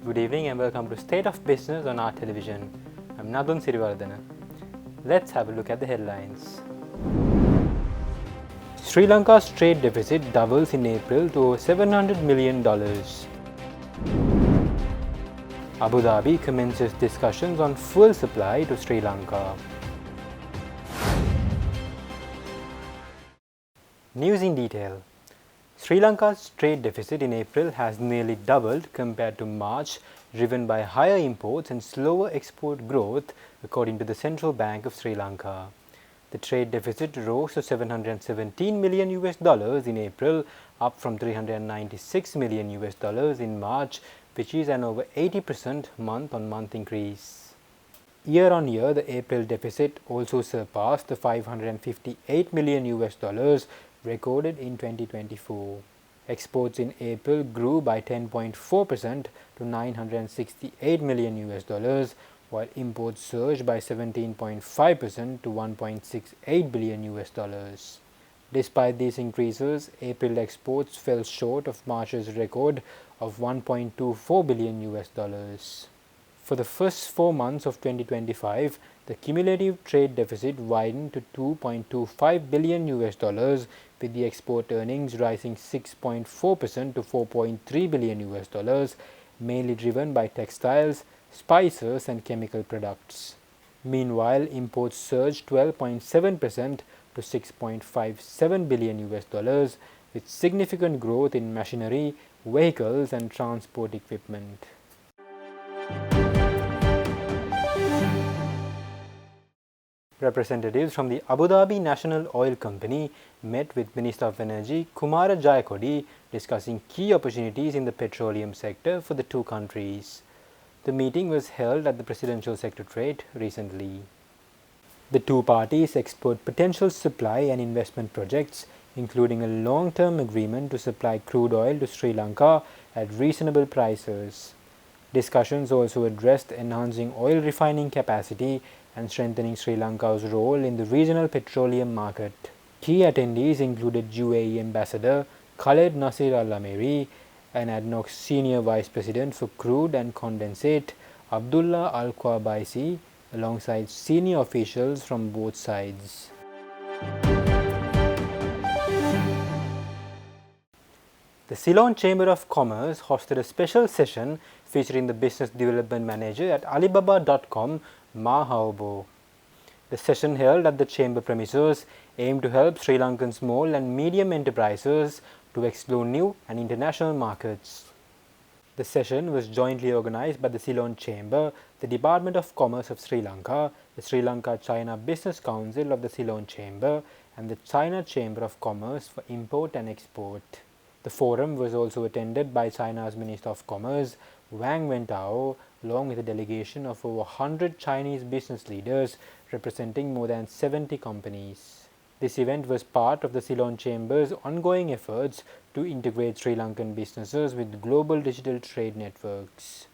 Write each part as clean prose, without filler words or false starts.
Good evening and welcome to State of Business on our television. I'm Nadun Sirivardhana. Let's have a look at the headlines. Sri Lanka's trade deficit doubles in April to over $700 million. Abu Dhabi commences discussions on fuel supply to Sri Lanka. News in detail. Sri Lanka's trade deficit in April has nearly doubled compared to March, driven by higher imports and slower export growth, according to the Central Bank of Sri Lanka. The trade deficit rose to $717 million in April, up from $396 million in March, which is an over 80% month-on-month increase. Year on year, the April deficit also surpassed the $558 million recorded in 2024. Exports in April grew by 10.4% to $968 million, while imports surged by 17.5% to $1.68 billion. Despite these increases, April exports fell short of March's record of $1.24 billion. For the first 4 months of 2025, the cumulative trade deficit widened to $2.25 billion, with the export earnings rising 6.4% to $4.3 billion, mainly driven by textiles, spices and chemical products. Meanwhile, imports surged 12.7% to $6.57 billion, with significant growth in machinery, vehicles and transport equipment. Representatives from the Abu Dhabi National Oil Company met with Minister of Energy Kumara Jayakodi, discussing key opportunities in the petroleum sector for the two countries. The meeting was held at the Presidential Secretariat recently. The two parties explored potential supply and investment projects, including a long-term agreement to supply crude oil to Sri Lanka at reasonable prices. Discussions also addressed enhancing oil refining capacity and strengthening Sri Lanka's role in the regional petroleum market. Key attendees included UAE Ambassador Khaled Nasir Al-Ameri and ADNOC Senior Vice President for Crude and Condensate Abdullah Al-Qabaisi, alongside senior officials from both sides. The Ceylon Chamber of Commerce hosted a special session featuring the Business Development Manager at Alibaba.com, Ma Haobo. The session held at the Chamber premises aimed to help Sri Lankan small and medium enterprises to explore new and international markets. The session was jointly organized by the Ceylon Chamber, the Department of Commerce of Sri Lanka, the Sri Lanka-China Business Council of the Ceylon Chamber, and the China Chamber of Commerce for Import and Export. The forum was also attended by China's Minister of Commerce, Wang Wentao, along with a delegation of over 100 Chinese business leaders representing more than 70 companies. This event was part of the Ceylon Chamber's ongoing efforts to integrate Sri Lankan businesses with global digital trade networks.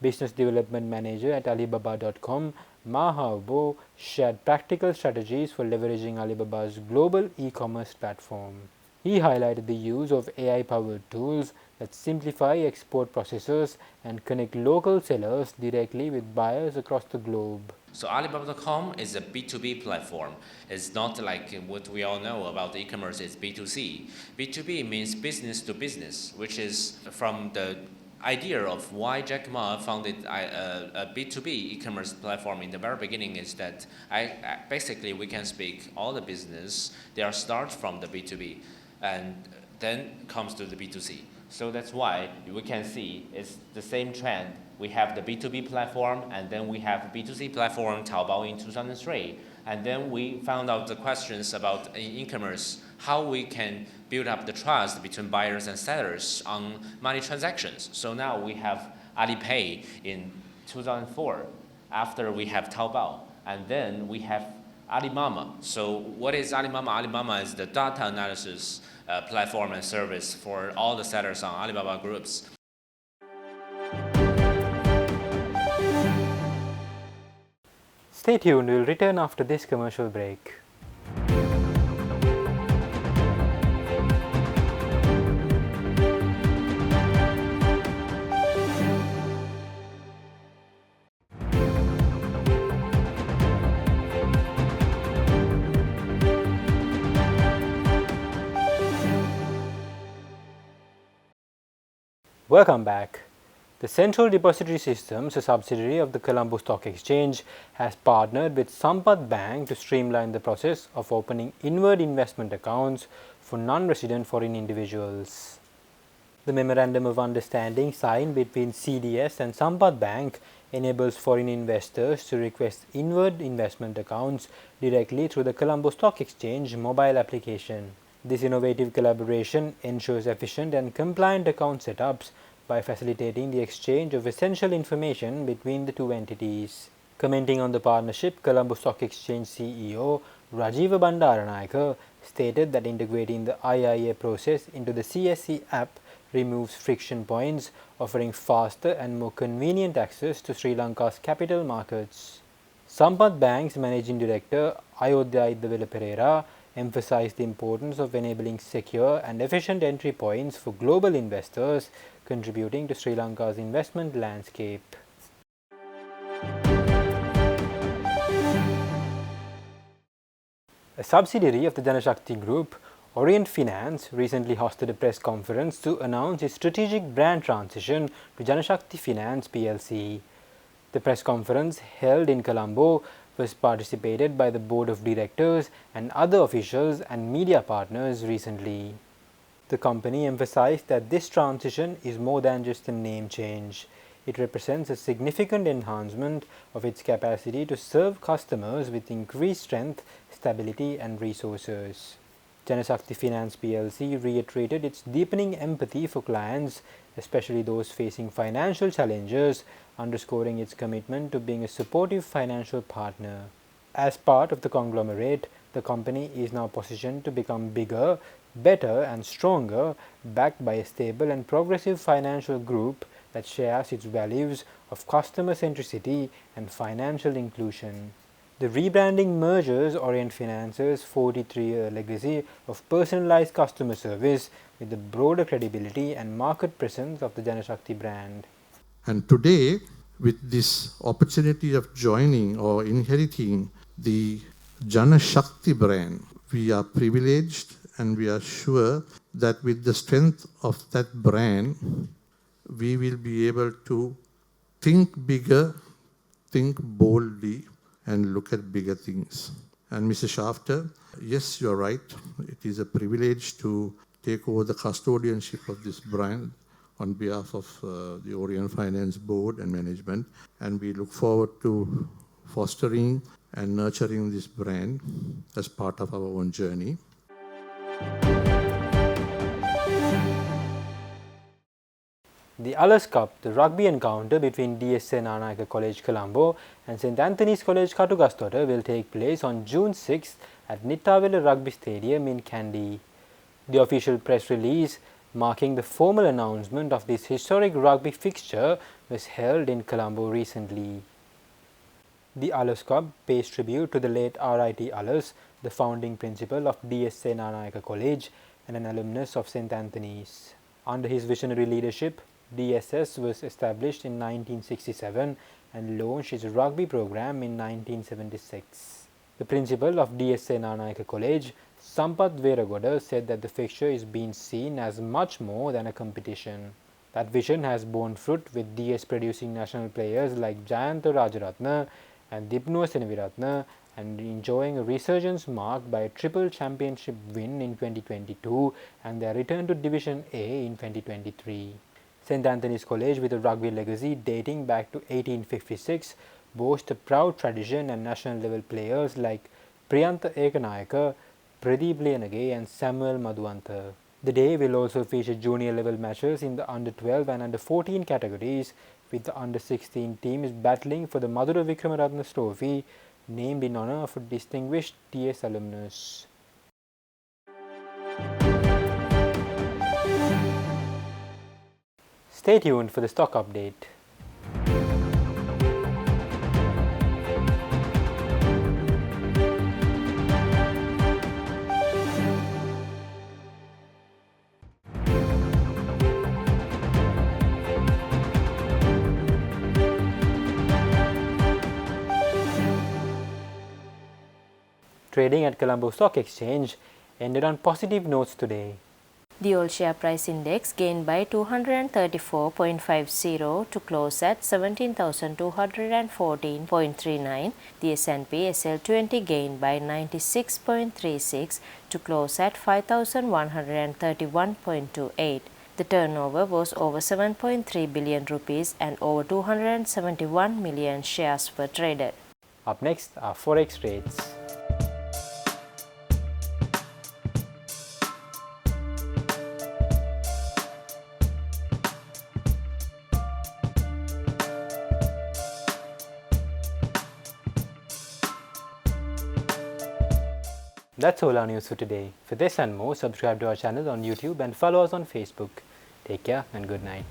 Business Development Manager at Alibaba.com, Ma Haobo, shared practical strategies for leveraging Alibaba's global e-commerce platform. He highlighted the use of AI-powered tools that simplify export processes and connect local sellers directly with buyers across the globe. So Alibaba.com is a B2B platform. It's not like what we all know about e-commerce is B2C. B2B means business to business, which is from the idea of why Jack Ma founded a B2B e-commerce platform in the very beginning is that basically we can speak all the business, they are start from the B2B and then comes to the B2C. So that's why we can see it's the same trend. We have the B2B platform and then we have B2C platform, Taobao in 2003. And then we found out the questions about e-commerce, how we can build up the trust between buyers and sellers on money transactions. So now we have Alipay in 2004, after we have Taobao, and then we have Alimama. So what is Alimama? Alimama is the data analysis platform and service for all the sellers on Alibaba groups. Stay tuned, we'll return after this commercial break. Welcome back. The Central Depository Systems, a subsidiary of the Colombo Stock Exchange, has partnered with Sampath Bank to streamline the process of opening inward investment accounts for non-resident foreign individuals. The Memorandum of Understanding signed between CDS and Sampath Bank enables foreign investors to request inward investment accounts directly through the Colombo Stock Exchange mobile application. This innovative collaboration ensures efficient and compliant account setups by facilitating the exchange of essential information between the two entities. Commenting on the partnership, Colombo Stock Exchange CEO Rajiva Bandaranayake stated that integrating the IIA process into the CSE app removes friction points, offering faster and more convenient access to Sri Lanka's capital markets. Sampath Bank's Managing Director Ayodhya Idavela Pereira emphasized the importance of enabling secure and efficient entry points for global investors, contributing to Sri Lanka's investment landscape. A subsidiary of the Janashakti Group, Orient Finance recently hosted a press conference to announce its strategic brand transition to Janashakti Finance plc. The press conference, held in Colombo, was participated by the board of directors and other officials and media partners recently. The company emphasized that this transition is more than just a name change. It represents a significant enhancement of its capacity to serve customers with increased strength, stability and resources. Janashakti Finance plc reiterated its deepening empathy for clients, especially those facing financial challenges, underscoring its commitment to being a supportive financial partner. As part of the conglomerate, the company is now positioned to become bigger, better and stronger, backed by a stable and progressive financial group that shares its values of customer centricity and financial inclusion. The rebranding merges Orient Finance's 43-year legacy of personalized customer service with the broader credibility and market presence of the Janashakti brand. And today, with this opportunity of joining or inheriting the Janashakti brand, we are privileged and we are sure that with the strength of that brand, we will be able to think bigger, think boldly, and look at bigger things. And Mr. Shafter, yes, you're right. It is a privilege to take over the custodianship of this brand on behalf of the Orient Finance Board and management. And we look forward to fostering and nurturing this brand as part of our own journey. The Ullers Cup, the rugby encounter between DSA Nanayaka College Colombo and St Anthony's College Katugastota will take place on June 6th at Nittawela Rugby Stadium in Kandy. The official press release marking the formal announcement of this historic rugby fixture was held in Colombo recently. The Ullers Cup pays tribute to the late R.I.T. Ullers, the founding principal of DSA Nanayaka College and an alumnus of St Anthony's. Under his visionary leadership, DSS was established in 1967 and launched its rugby program in 1976. The principal of DSA Nanayaka College, Sampath Veragoda, said that the fixture is being seen as much more than a competition. That vision has borne fruit, with DS producing national players like Jayantha Rajaratne and Dipnuwa Senaviratne, and enjoying a resurgence marked by a triple championship win in 2022 and their return to Division A in 2023. St Anthony's College, with a rugby legacy dating back to 1856, boasts a proud tradition and national level players like Priyantha Ekanayaka, Pradeep Lianage and Samuel Madhuantha. The day will also feature junior level matches in the under 12 and under 14 categories, with the under 16 teams battling for the Madhura Vikramaratne Trophy, named in honor of a distinguished TS alumnus. Stay tuned for the stock update. Trading at Colombo Stock Exchange ended on positive notes today. The All Share Price Index gained by 234.50 to close at 17,214.39. The S&P SL20 gained by 96.36 to close at 5,131.28. The turnover was over 7.3 billion rupees and over 271 million shares were traded. Up next are forex rates. That's all our news for today. For this and more, subscribe to our channel on YouTube and follow us on Facebook. Take care and good night.